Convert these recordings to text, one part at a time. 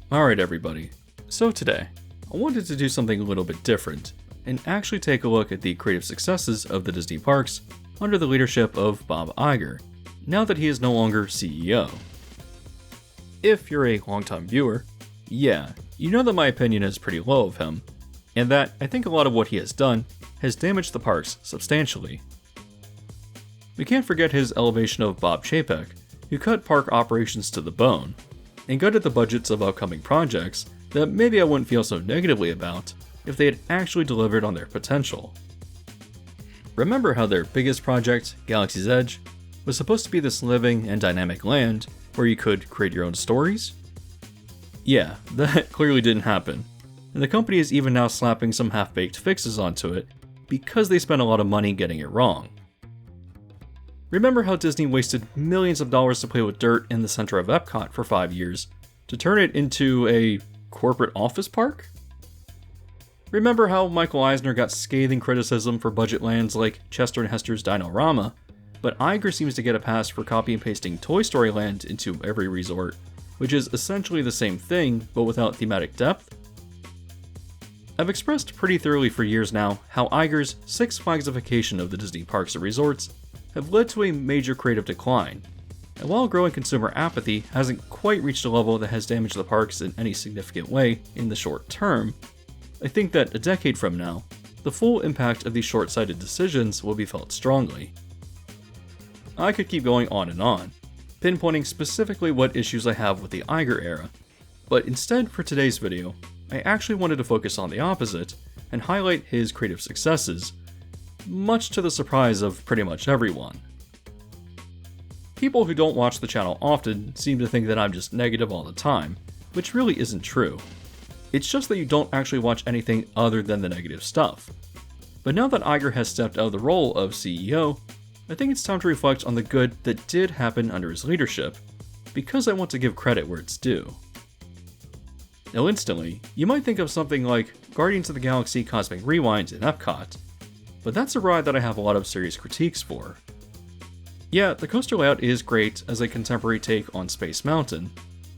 Alright everybody, so today, I wanted to do something a little bit different, and actually take a look at the creative successes of the Disney parks under the leadership of Bob Iger, now that he is no longer CEO. If you're a longtime viewer, yeah, you know that my opinion is pretty low of him, and that I think a lot of what he has done has damaged the parks substantially. We can't forget his elevation of Bob Chapek, who cut park operations to the bone, and gutted the budgets of upcoming projects that maybe I wouldn't feel so negatively about if they had actually delivered on their potential. Remember how their biggest project, Galaxy's Edge, was supposed to be this living and dynamic land where you could create your own stories? Yeah, that clearly didn't happen, and the company is even now slapping some half-baked fixes onto it because they spent a lot of money getting it wrong. Remember how Disney wasted millions of dollars to play with dirt in the center of Epcot for 5 years to turn it into a corporate office park? Remember how Michael Eisner got scathing criticism for budget lands like Chester and Hester's Dino-Rama, but Iger seems to get a pass for copy and pasting Toy Story Land into every resort, which is essentially the same thing but without thematic depth? I've expressed pretty thoroughly for years now how Iger's Six Flagsification of the Disney parks and resorts have led to a major creative decline, and while growing consumer apathy hasn't quite reached a level that has damaged the parks in any significant way in the short term, I think that a decade from now, the full impact of these short-sighted decisions will be felt strongly. I could keep going on, pinpointing specifically what issues I have with the Iger era, but instead for today's video, I actually wanted to focus on the opposite and highlight his creative successes, much to the surprise of pretty much everyone. People who don't watch the channel often seem to think that I'm just negative all the time, which really isn't true. It's just that you don't actually watch anything other than the negative stuff. But now that Iger has stepped out of the role of CEO, I think it's time to reflect on the good that did happen under his leadership, because I want to give credit where it's due. Now instantly, you might think of something like Guardians of the Galaxy Cosmic Rewind in Epcot, but that's a ride that I have a lot of serious critiques for. Yeah, the coaster layout is great as a contemporary take on Space Mountain,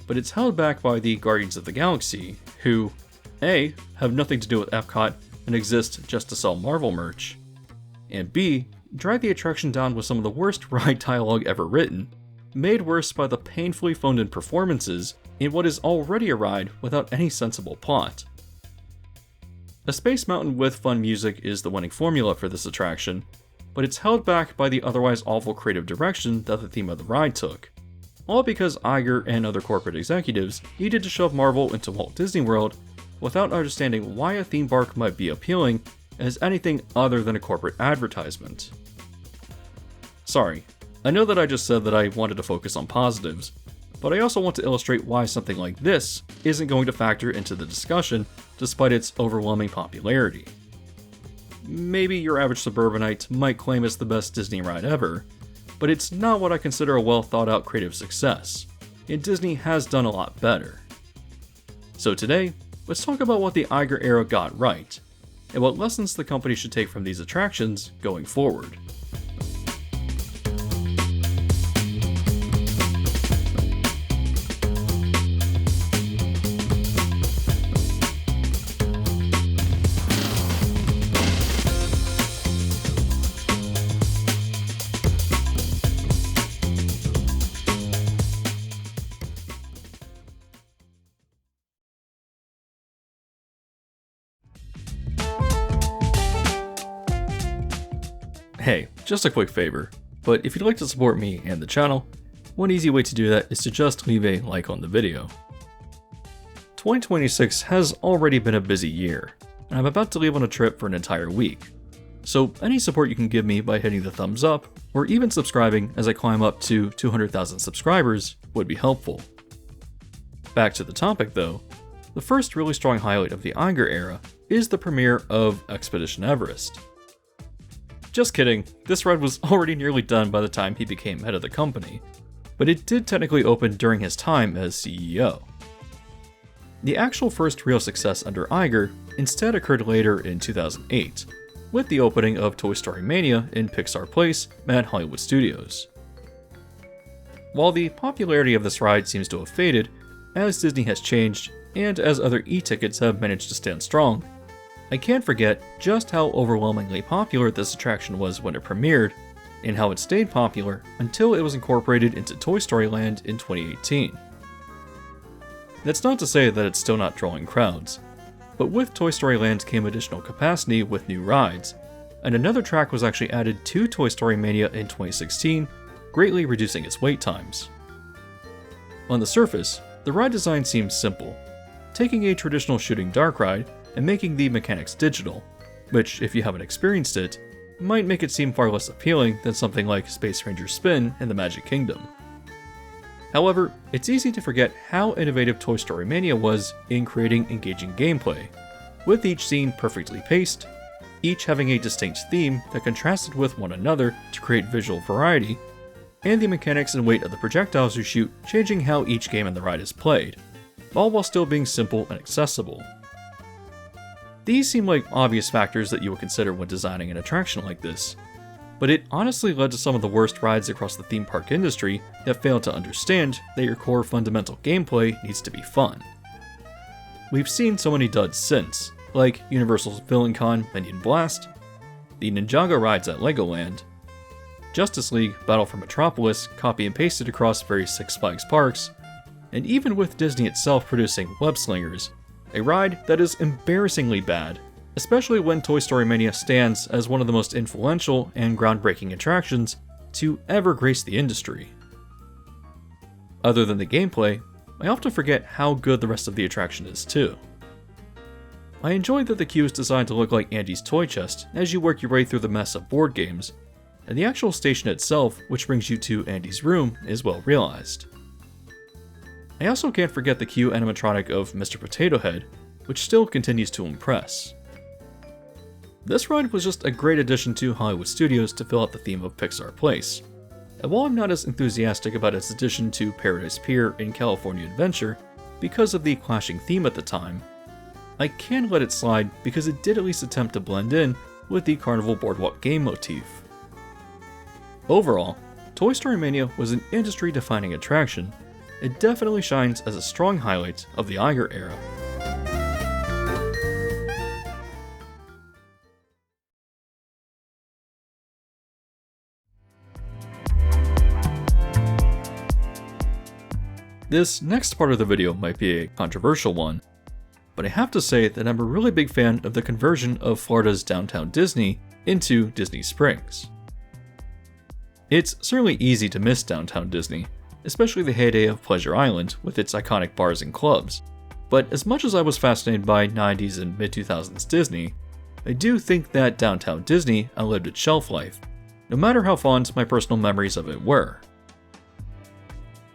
but it's held back by the Guardians of the Galaxy, who A, have nothing to do with Epcot and exist just to sell Marvel merch, and B, drag the attraction down with some of the worst ride dialogue ever written, made worse by the painfully phoned-in performances in what is already a ride without any sensible plot. A Space Mountain with fun music is the winning formula for this attraction, but it's held back by the otherwise awful creative direction that the theme of the ride took, all because Iger and other corporate executives needed to shove Marvel into Walt Disney World without understanding why a theme park might be appealing as anything other than a corporate advertisement. Sorry, I know that I just said that I wanted to focus on positives, but I also want to illustrate why something like this isn't going to factor into the discussion despite its overwhelming popularity. Maybe your average suburbanite might claim it's the best Disney ride ever, but it's not what I consider a well thought out creative success, and Disney has done a lot better. So today, let's talk about what the Iger era got right, and what lessons the company should take from these attractions going forward. Hey, just a quick favor, but if you'd like to support me and the channel, one easy way to do that is to just leave a like on the video. 2026 has already been a busy year, and I'm about to leave on a trip for an entire week, so any support you can give me by hitting the thumbs up, or even subscribing as I climb up to 200,000 subscribers would be helpful. Back to the topic though, the first really strong highlight of the Iger era is the premiere of Expedition Everest. Just kidding, this ride was already nearly done by the time he became head of the company, but it did technically open during his time as CEO. The actual first real success under Iger instead occurred later in 2008, with the opening of Toy Story Mania in Pixar Place at Hollywood Studios. While the popularity of this ride seems to have faded, as Disney has changed and as other e-tickets have managed to stand strong, I can't forget just how overwhelmingly popular this attraction was when it premiered, and how it stayed popular until it was incorporated into Toy Story Land in 2018. That's not to say that it's still not drawing crowds, but with Toy Story Land came additional capacity with new rides, and another track was actually added to Toy Story Mania in 2016, greatly reducing its wait times. On the surface, the ride design seems simple, taking a traditional shooting dark ride and making the mechanics digital, which, if you haven't experienced it, might make it seem far less appealing than something like Space Ranger Spin in the Magic Kingdom. However, it's easy to forget how innovative Toy Story Mania was in creating engaging gameplay, with each scene perfectly paced, each having a distinct theme that contrasted with one another to create visual variety, and the mechanics and weight of the projectiles you shoot changing how each game in the ride is played, all while still being simple and accessible. These seem like obvious factors that you would consider when designing an attraction like this, but it honestly led to some of the worst rides across the theme park industry that failed to understand that your core fundamental gameplay needs to be fun. We've seen so many duds since, like Universal's VillainCon Minion Blast, the Ninjago rides at Legoland, Justice League Battle for Metropolis copy and pasted across various Six Flags parks, and even with Disney itself producing Web Slingers, a ride that is embarrassingly bad, especially when Toy Story Mania stands as one of the most influential and groundbreaking attractions to ever grace the industry. Other than the gameplay, I often forget how good the rest of the attraction is too. I enjoy that the queue is designed to look like Andy's toy chest as you work your way through the mess of board games, and the actual station itself, which brings you to Andy's room, is well realized. I also can't forget the queue animatronic of Mr. Potato Head, which still continues to impress. This ride was just a great addition to Hollywood Studios to fill out the theme of Pixar Place, and while I'm not as enthusiastic about its addition to Paradise Pier in California Adventure because of the clashing theme at the time, I can let it slide because it did at least attempt to blend in with the Carnival Boardwalk game motif. Overall, Toy Story Mania was an industry-defining attraction. It definitely shines as a strong highlight of the Iger era. This next part of the video might be a controversial one, but I have to say that I'm a really big fan of the conversion of Florida's Downtown Disney into Disney Springs. It's certainly easy to miss Downtown Disney, especially the heyday of Pleasure Island with its iconic bars and clubs, but as much as I was fascinated by 90s and mid-2000s Disney, I do think that Downtown Disney outlived its shelf life, no matter how fond my personal memories of it were.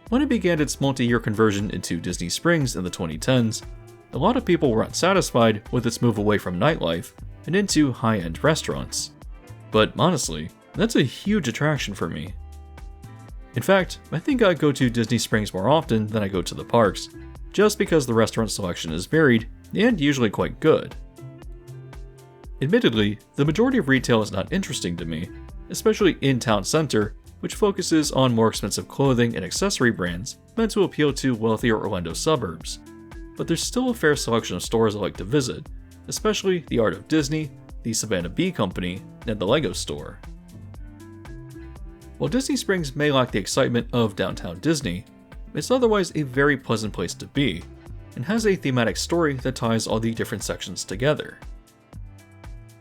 When it began its multi-year conversion into Disney Springs in the 2010s, a lot of people were unsatisfied with its move away from nightlife and into high-end restaurants. But honestly, that's a huge attraction for me. In fact, I think I go to Disney Springs more often than I go to the parks, just because the restaurant selection is varied and usually quite good. Admittedly, the majority of retail is not interesting to me, especially in Town Center, which focuses on more expensive clothing and accessory brands meant to appeal to wealthier Orlando suburbs. But there's still a fair selection of stores I like to visit, especially the Art of Disney, the Savannah Bee Company, and the Lego Store. While Disney Springs may lack the excitement of Downtown Disney, it's otherwise a very pleasant place to be, and has a thematic story that ties all the different sections together.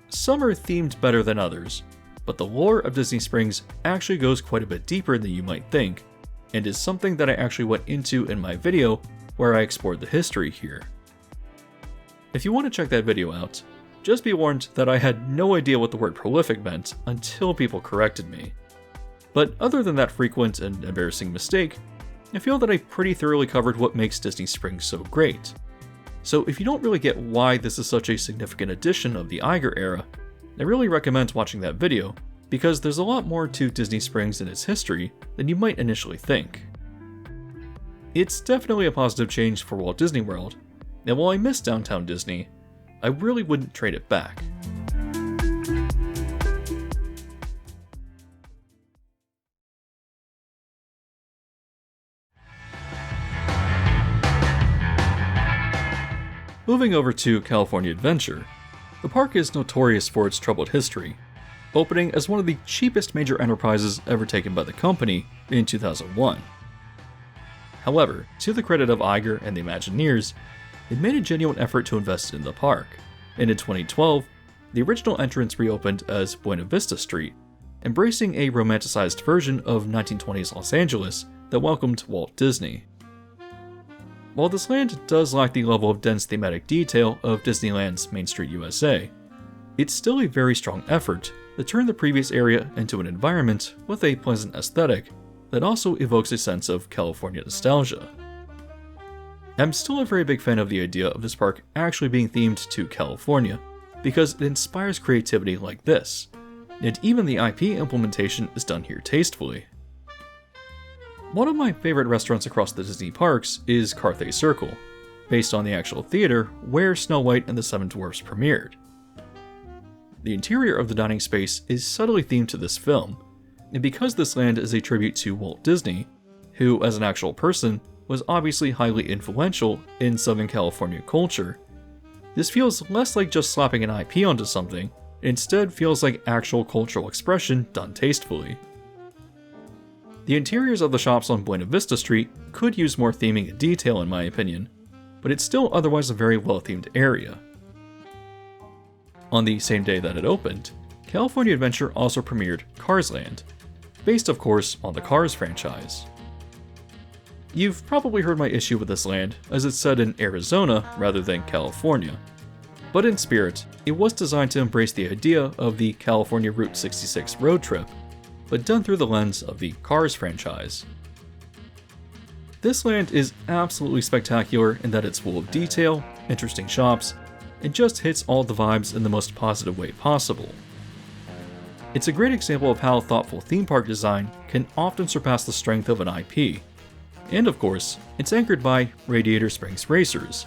Some are themed better than others, but the lore of Disney Springs actually goes quite a bit deeper than you might think, and is something that I actually went into in my video where I explored the history here. If you want to check that video out, just be warned that I had no idea what the word prolific meant until people corrected me. But other than that frequent and embarrassing mistake, I feel that I pretty thoroughly covered what makes Disney Springs so great. So if you don't really get why this is such a significant addition of the Iger era, I really recommend watching that video, because there's a lot more to Disney Springs and its history than you might initially think. It's definitely a positive change for Walt Disney World, and while I miss Downtown Disney, I really wouldn't trade it back. Moving over to California Adventure, the park is notorious for its troubled history, opening as one of the cheapest major enterprises ever taken by the company in 2001. However, to the credit of Iger and the Imagineers, they made a genuine effort to invest in the park, and in 2012, the original entrance reopened as Buena Vista Street, embracing a romanticized version of 1920s Los Angeles that welcomed Walt Disney. While this land does lack the level of dense thematic detail of Disneyland's Main Street USA, it's still a very strong effort that turned the previous area into an environment with a pleasant aesthetic that also evokes a sense of California nostalgia. I'm still a very big fan of the idea of this park actually being themed to California, because it inspires creativity like this, and even the IP implementation is done here tastefully. One of my favorite restaurants across the Disney parks is Carthay Circle, based on the actual theater where Snow White and the Seven Dwarfs premiered. The interior of the dining space is subtly themed to this film, and because this land is a tribute to Walt Disney, who as an actual person was obviously highly influential in Southern California culture, this feels less like just slapping an IP onto something, instead feels like actual cultural expression done tastefully. The interiors of the shops on Buena Vista Street could use more theming and detail in my opinion, but it's still otherwise a very well-themed area. On the same day that it opened, California Adventure also premiered Cars Land, based of course on the Cars franchise. You've probably heard my issue with this land, as it's set in Arizona rather than California, but in spirit, it was designed to embrace the idea of the California Route 66 road trip, but done through the lens of the Cars franchise. This land is absolutely spectacular in that it's full of detail, interesting shops, and just hits all the vibes in the most positive way possible. It's a great example of how thoughtful theme park design can often surpass the strength of an IP. And of course, it's anchored by Radiator Springs Racers,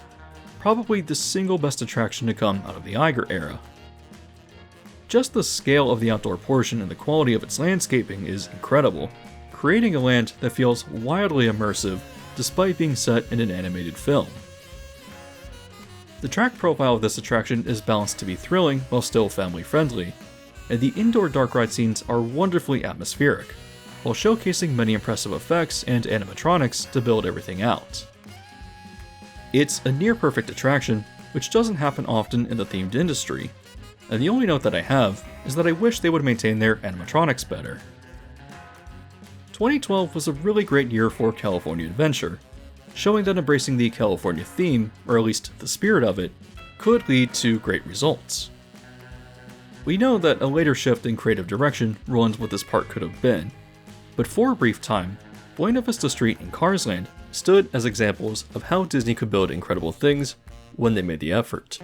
probably the single best attraction to come out of the Iger era. Just the scale of the outdoor portion and the quality of its landscaping is incredible, creating a land that feels wildly immersive despite being set in an animated film. The track profile of this attraction is balanced to be thrilling while still family friendly, and the indoor dark ride scenes are wonderfully atmospheric, while showcasing many impressive effects and animatronics to build everything out. It's a near perfect attraction, which doesn't happen often in the themed industry, and the only note that I have is that I wish they would maintain their animatronics better. 2012 was a really great year for California Adventure, showing that embracing the California theme, or at least the spirit of it, could lead to great results. We know that a later shift in creative direction ruins what this park could have been, but for a brief time, Buena Vista Street and Cars Land stood as examples of how Disney could build incredible things when they made the effort.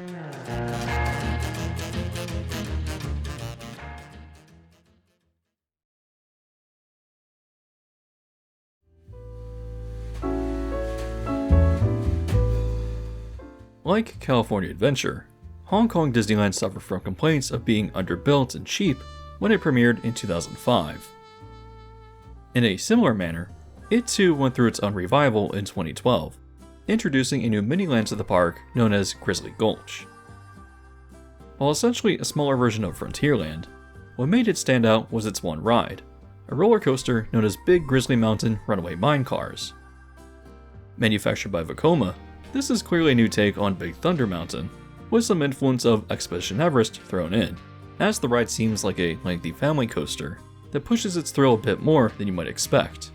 Like California Adventure, Hong Kong Disneyland suffered from complaints of being underbuilt and cheap when it premiered in 2005. In a similar manner, it too went through its own revival in 2012, introducing a new mini-land to the park known as Grizzly Gulch. While essentially a smaller version of Frontierland, what made it stand out was its one ride, a roller coaster known as Big Grizzly Mountain Runaway Mine Cars. Manufactured by Vekoma, this is clearly a new take on Big Thunder Mountain, with some influence of Expedition Everest thrown in, as the ride seems like a lengthy family coaster that pushes its thrill a bit more than you might expect.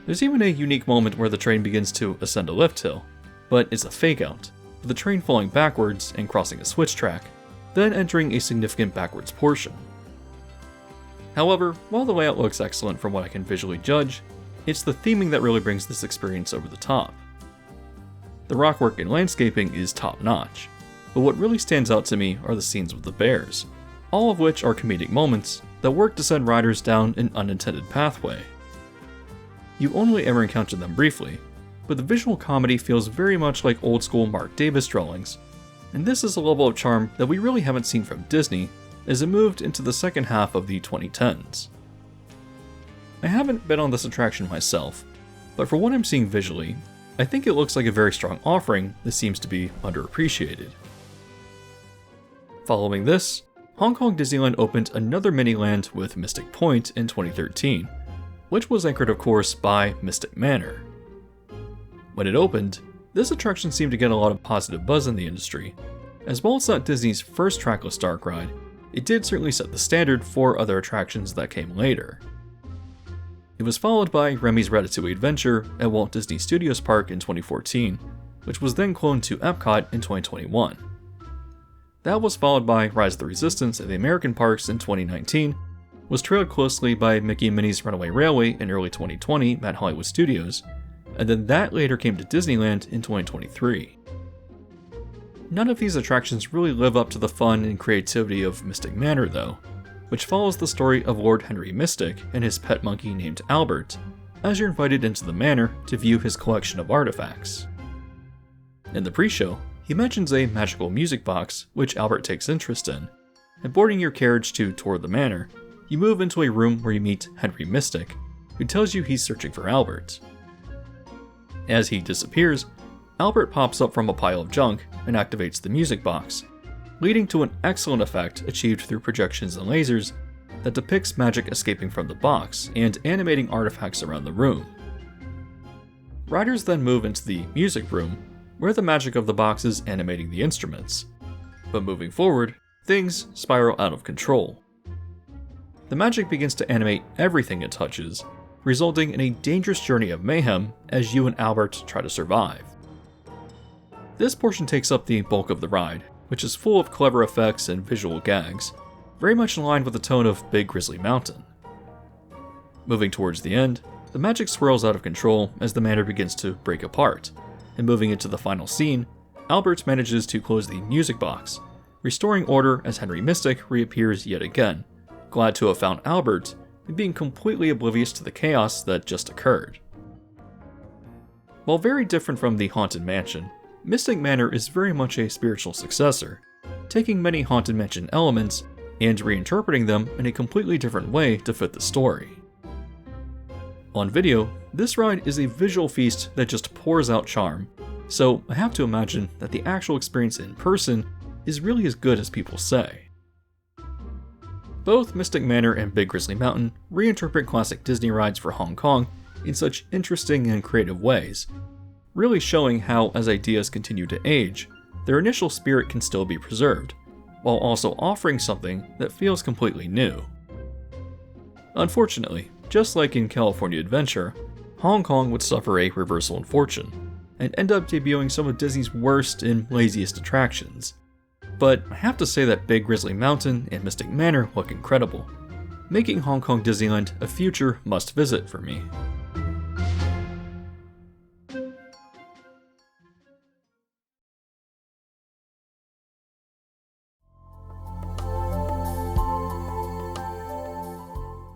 There's even a unique moment where the train begins to ascend a lift hill, but it's a fake-out, with the train falling backwards and crossing a switch track, then entering a significant backwards portion. However, while the layout looks excellent from what I can visually judge, it's the theming that really brings this experience over the top. The rockwork and landscaping is top-notch, but what really stands out to me are the scenes with the bears, all of which are comedic moments that work to send riders down an unintended pathway. You only ever encounter them briefly, but the visual comedy feels very much like old-school Mark Davis drawings, and this is a level of charm that we really haven't seen from Disney as it moved into the second half of the 2010s. I haven't been on this attraction myself, but for what I'm seeing visually, I think it looks like a very strong offering that seems to be underappreciated. Following this, Hong Kong Disneyland opened another mini-land with Mystic Point in 2013, which was anchored of course by Mystic Manor. When it opened, this attraction seemed to get a lot of positive buzz in the industry. As well as not Disney's first trackless dark ride, it did certainly set the standard for other attractions that came later. It was followed by Remy's Ratatouille Adventure at Walt Disney Studios Park in 2014, which was then cloned to Epcot in 2021. That was followed by Rise of the Resistance at the American Parks in 2019, was trailed closely by Mickey and Minnie's Runaway Railway in early 2020 at Hollywood Studios, and then that later came to Disneyland in 2023. None of these attractions really live up to the fun and creativity of Mystic Manor though, which follows the story of Lord Henry Mystic and his pet monkey named Albert, as you're invited into the manor to view his collection of artifacts. In the pre-show, he mentions a magical music box, which Albert takes interest in, and boarding your carriage to tour the manor, you move into a room where you meet Henry Mystic, who tells you he's searching for Albert. As he disappears, Albert pops up from a pile of junk and activates the music box, leading to an excellent effect achieved through projections and lasers that depicts magic escaping from the box and animating artifacts around the room. Riders then move into the music room, where the magic of the box is animating the instruments. But moving forward, things spiral out of control. The magic begins to animate everything it touches, resulting in a dangerous journey of mayhem as you and Albert try to survive. This portion takes up the bulk of the ride, which is full of clever effects and visual gags, very much in line with the tone of Big Grizzly Mountain. Moving towards the end, the magic swirls out of control as the manor begins to break apart, and moving into the final scene, Albert manages to close the music box, restoring order as Henry Mystic reappears yet again, glad to have found Albert and being completely oblivious to the chaos that just occurred. While very different from the Haunted Mansion, Mystic Manor is very much a spiritual successor, taking many Haunted Mansion elements and reinterpreting them in a completely different way to fit the story. On video, this ride is a visual feast that just pours out charm, so I have to imagine that the actual experience in person is really as good as people say. Both Mystic Manor and Big Grizzly Mountain reinterpret classic Disney rides for Hong Kong in such interesting and creative ways, really showing how as ideas continue to age, their initial spirit can still be preserved, while also offering something that feels completely new. Unfortunately, just like in California Adventure, Hong Kong would suffer a reversal in fortune, and end up debuting some of Disney's worst and laziest attractions. But I have to say that Big Grizzly Mountain and Mystic Manor look incredible, making Hong Kong Disneyland a future must-visit for me.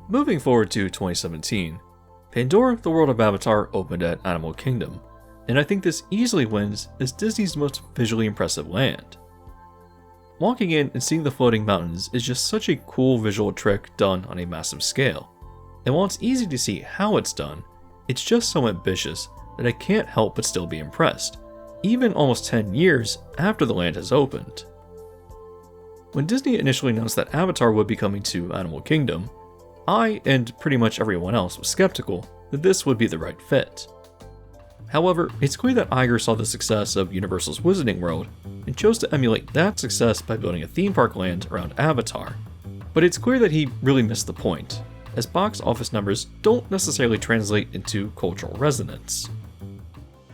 Moving forward to 2017, Pandora: The World of Avatar opened at Animal Kingdom, and I think this easily wins as Disney's most visually impressive land. Walking in and seeing the floating mountains is just such a cool visual trick done on a massive scale, and while it's easy to see how it's done, it's just so ambitious that I can't help but still be impressed, even almost 10 years after the land has opened. When Disney initially announced that Avatar would be coming to Animal Kingdom, I, and pretty much everyone else, was skeptical that this would be the right fit. However, it's clear that Iger saw the success of Universal's Wizarding World and chose to emulate that success by building a theme park land around Avatar. But it's clear that he really missed the point, as box office numbers don't necessarily translate into cultural resonance.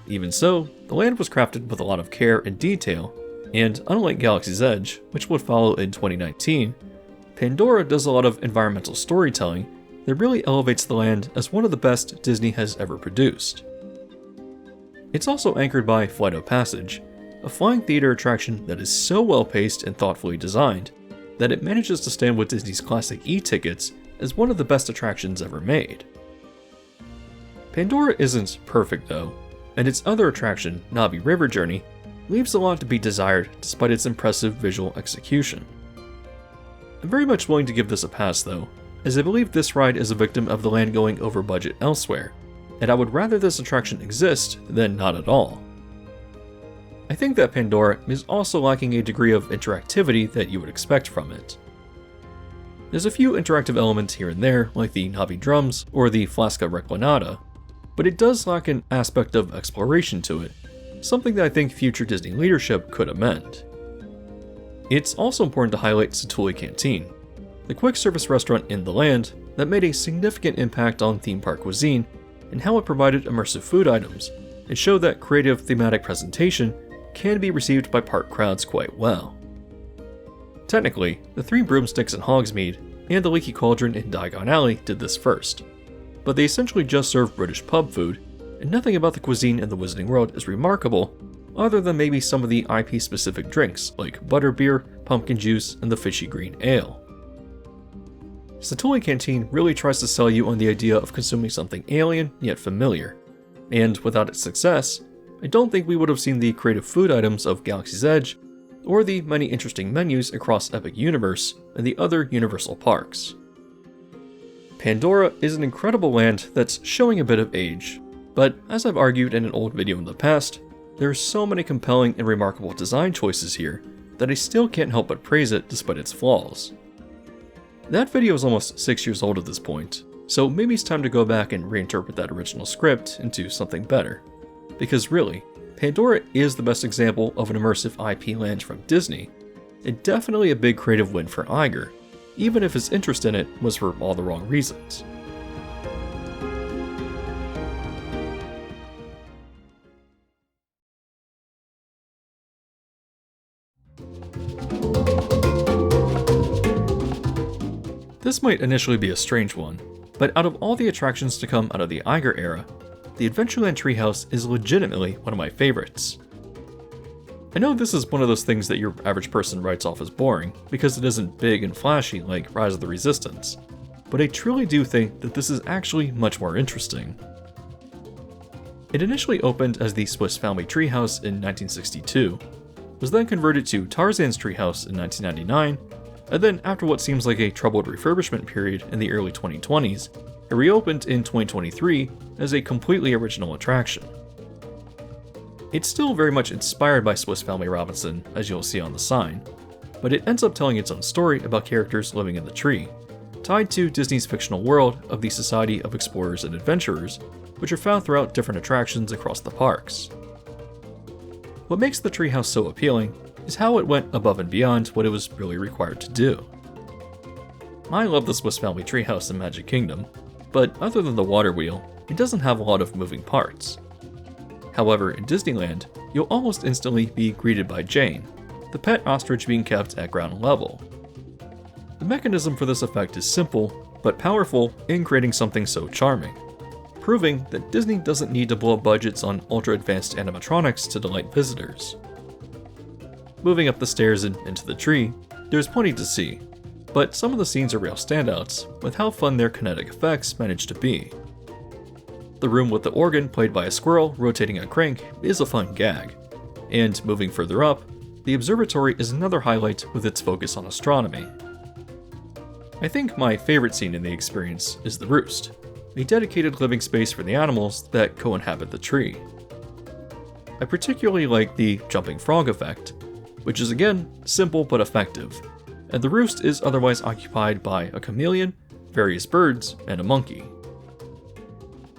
Even so, the land was crafted with a lot of care and detail, and unlike Galaxy's Edge, which would follow in 2019, Pandora does a lot of environmental storytelling that really elevates the land as one of the best Disney has ever produced. It's also anchored by Flight of Passage, a flying theater attraction that is so well paced and thoughtfully designed that it manages to stand with Disney's classic e-tickets as one of the best attractions ever made. Pandora isn't perfect though, and its other attraction, Na'vi River Journey, leaves a lot to be desired despite its impressive visual execution. I'm very much willing to give this a pass though, as I believe this ride is a victim of the land going over budget elsewhere, and I would rather this attraction exist than not at all. I think that Pandora is also lacking a degree of interactivity that you would expect from it. There's a few interactive elements here and there, like the Navi drums or the Flasca Reclinata, but it does lack an aspect of exploration to it, something that I think future Disney leadership could amend. It's also important to highlight Satuli Canteen, the quick service restaurant in the land that made a significant impact on theme park cuisine and how it provided immersive food items and showed that creative thematic presentation can be received by park crowds quite well. Technically, the Three Broomsticks in Hogsmeade and the Leaky Cauldron in Diagon Alley did this first, but they essentially just serve British pub food, and nothing about the cuisine in the Wizarding World is remarkable other than maybe some of the IP-specific drinks like butterbeer, pumpkin juice, and the fishy green ale. Satuli Canteen really tries to sell you on the idea of consuming something alien yet familiar, and without its success, I don't think we would have seen the creative food items of Galaxy's Edge or the many interesting menus across Epic Universe and the other Universal parks. Pandora is an incredible land that's showing a bit of age, but as I've argued in an old video in the past, there are so many compelling and remarkable design choices here that I still can't help but praise it despite its flaws. That video is almost 6 years old at this point, so maybe it's time to go back and reinterpret that original script into something better. Because really, Pandora is the best example of an immersive IP land from Disney, and definitely a big creative win for Iger, even if his interest in it was for all the wrong reasons. This might initially be a strange one, but out of all the attractions to come out of the Iger era, the Adventureland Treehouse is legitimately one of my favorites. I know this is one of those things that your average person writes off as boring, because it isn't big and flashy like Rise of the Resistance, but I truly do think that this is actually much more interesting. It initially opened as the Swiss Family Treehouse in 1962, was then converted to Tarzan's Treehouse in 1999, and then after what seems like a troubled refurbishment period in the early 2020s, it reopened in 2023 as a completely original attraction. It's still very much inspired by Swiss Family Robinson, as you'll see on the sign, but it ends up telling its own story about characters living in the tree, tied to Disney's fictional world of the Society of Explorers and Adventurers, which are found throughout different attractions across the parks. What makes the treehouse so appealing is how it went above and beyond what it was really required to do. I love the Swiss Family Treehouse in Magic Kingdom, but other than the water wheel, it doesn't have a lot of moving parts. However, in Disneyland, you'll almost instantly be greeted by Jane, the pet ostrich being kept at ground level. The mechanism for this effect is simple, but powerful in creating something so charming, proving that Disney doesn't need to blow budgets on ultra-advanced animatronics to delight visitors. Moving up the stairs and into the tree, there's plenty to see, but some of the scenes are real standouts with how fun their kinetic effects manage to be. The room with the organ played by a squirrel rotating a crank is a fun gag, and moving further up, the observatory is another highlight with its focus on astronomy. I think my favorite scene in the experience is the roost, a dedicated living space for the animals that co-inhabit the tree. I particularly like the jumping frog effect, which is again simple but effective, and the roost is otherwise occupied by a chameleon, various birds, and a monkey.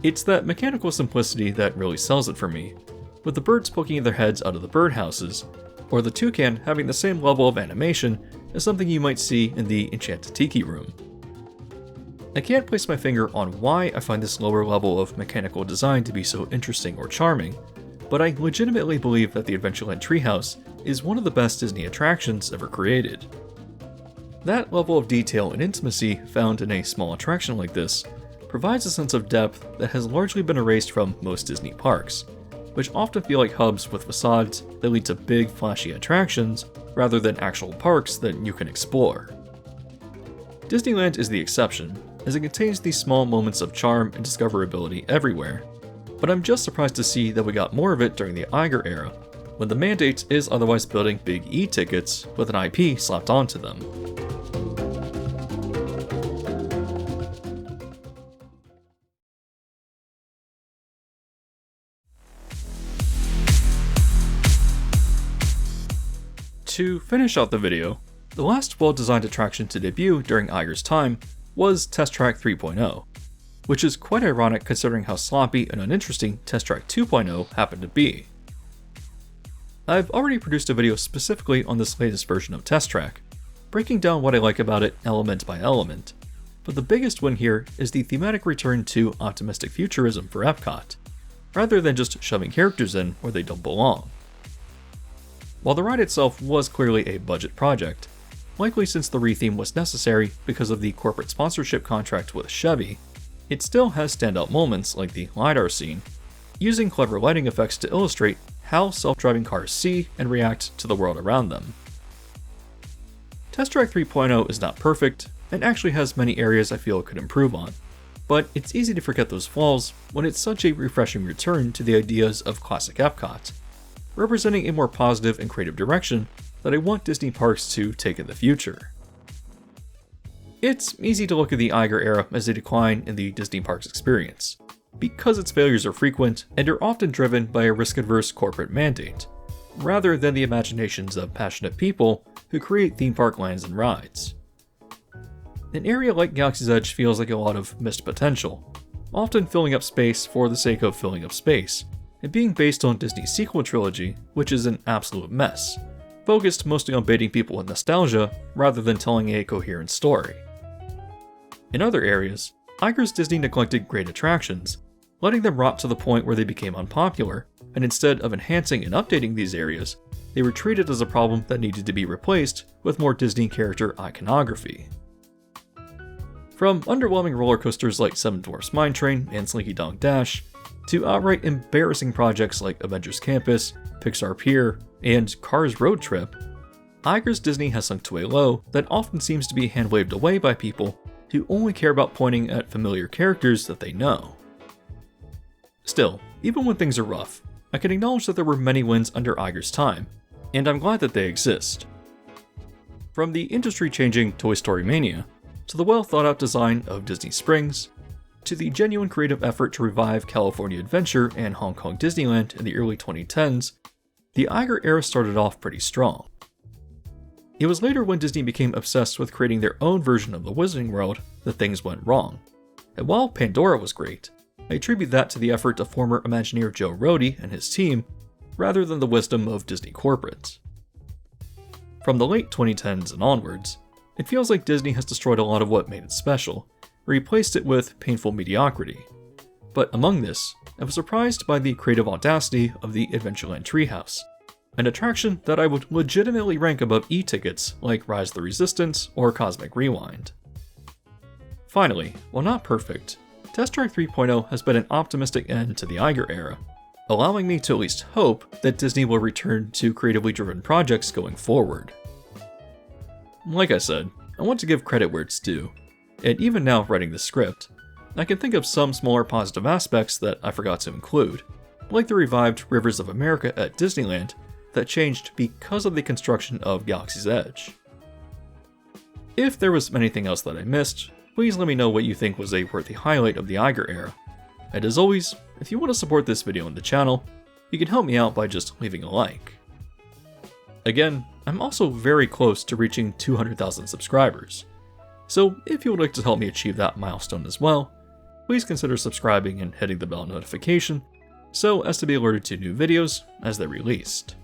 It's that mechanical simplicity that really sells it for me, with the birds poking their heads out of the birdhouses, or the toucan having the same level of animation as something you might see in the Enchanted Tiki Room. I can't place my finger on why I find this lower level of mechanical design to be so interesting or charming, but I legitimately believe that the Adventureland Treehouse is one of the best Disney attractions ever created. That level of detail and intimacy found in a small attraction like this provides a sense of depth that has largely been erased from most Disney parks, which often feel like hubs with facades that lead to big, flashy attractions rather than actual parks that you can explore. Disneyland is the exception, as it contains these small moments of charm and discoverability everywhere, but I'm just surprised to see that we got more of it during the Iger era, when the mandate is otherwise building big e-tickets with an IP slapped onto them. To finish out the video, the last well-designed attraction to debut during Iger's time was Test Track 3.0, which is quite ironic considering how sloppy and uninteresting Test Track 2.0 happened to be. I've already produced a video specifically on this latest version of Test Track, breaking down what I like about it element by element, but the biggest win here is the thematic return to optimistic futurism for Epcot, rather than just shoving characters in where they don't belong. While the ride itself was clearly a budget project, likely since the retheme was necessary because of the corporate sponsorship contract with Chevy, it still has standout moments like the LiDAR scene, using clever lighting effects to illustrate how self-driving cars see and react to the world around them. Test Track 3.0 is not perfect, and actually has many areas I feel it could improve on, but it's easy to forget those flaws when it's such a refreshing return to the ideas of classic Epcot, representing a more positive and creative direction that I want Disney parks to take in the future. It's easy to look at the Iger era as a decline in the Disney parks experience, because its failures are frequent and are often driven by a risk-averse corporate mandate, rather than the imaginations of passionate people who create theme park lands and rides. An area like Galaxy's Edge feels like a lot of missed potential, often filling up space for the sake of filling up space, and being based on Disney's sequel trilogy, which is an absolute mess, focused mostly on baiting people with nostalgia rather than telling a coherent story. In other areas, Iger's Disney neglected great attractions, letting them rot to the point where they became unpopular, and instead of enhancing and updating these areas, they were treated as a problem that needed to be replaced with more Disney character iconography. From underwhelming roller coasters like Seven Dwarfs Mine Train and Slinky Dog Dash, to outright embarrassing projects like Avengers Campus, Pixar Pier, and Cars Road Trip, Iger's Disney has sunk to a low that often seems to be hand-waved away by people who only care about pointing at familiar characters that they know. Still, even when things are rough, I can acknowledge that there were many wins under Iger's time, and I'm glad that they exist. From the industry-changing Toy Story Mania, to the well-thought-out design of Disney Springs, to the genuine creative effort to revive California Adventure and Hong Kong Disneyland in the early 2010s, the Iger era started off pretty strong. It was later when Disney became obsessed with creating their own version of the Wizarding World that things went wrong. And while Pandora was great, I attribute that to the effort of former Imagineer Joe Rohde and his team, rather than the wisdom of Disney corporate. From the late 2010s and onwards, it feels like Disney has destroyed a lot of what made it special, replaced it with painful mediocrity. But among this, I was surprised by the creative audacity of the Adventureland Treehouse, an attraction that I would legitimately rank above e-tickets like Rise of the Resistance or Cosmic Rewind. Finally, while not perfect, Test Track 3.0 has been an optimistic end to the Iger era, allowing me to at least hope that Disney will return to creatively driven projects going forward. Like I said, I want to give credit where it's due, and even now writing the script, I can think of some smaller positive aspects that I forgot to include, like the revived Rivers of America at Disneyland that changed because of the construction of Galaxy's Edge. If there was anything else that I missed, please let me know what you think was a worthy highlight of the Iger era. And as always, if you want to support this video and the channel, you can help me out by just leaving a like. Again, I'm also very close to reaching 200,000 subscribers, so if you would like to help me achieve that milestone as well, please consider subscribing and hitting the bell notification so as to be alerted to new videos as they're released.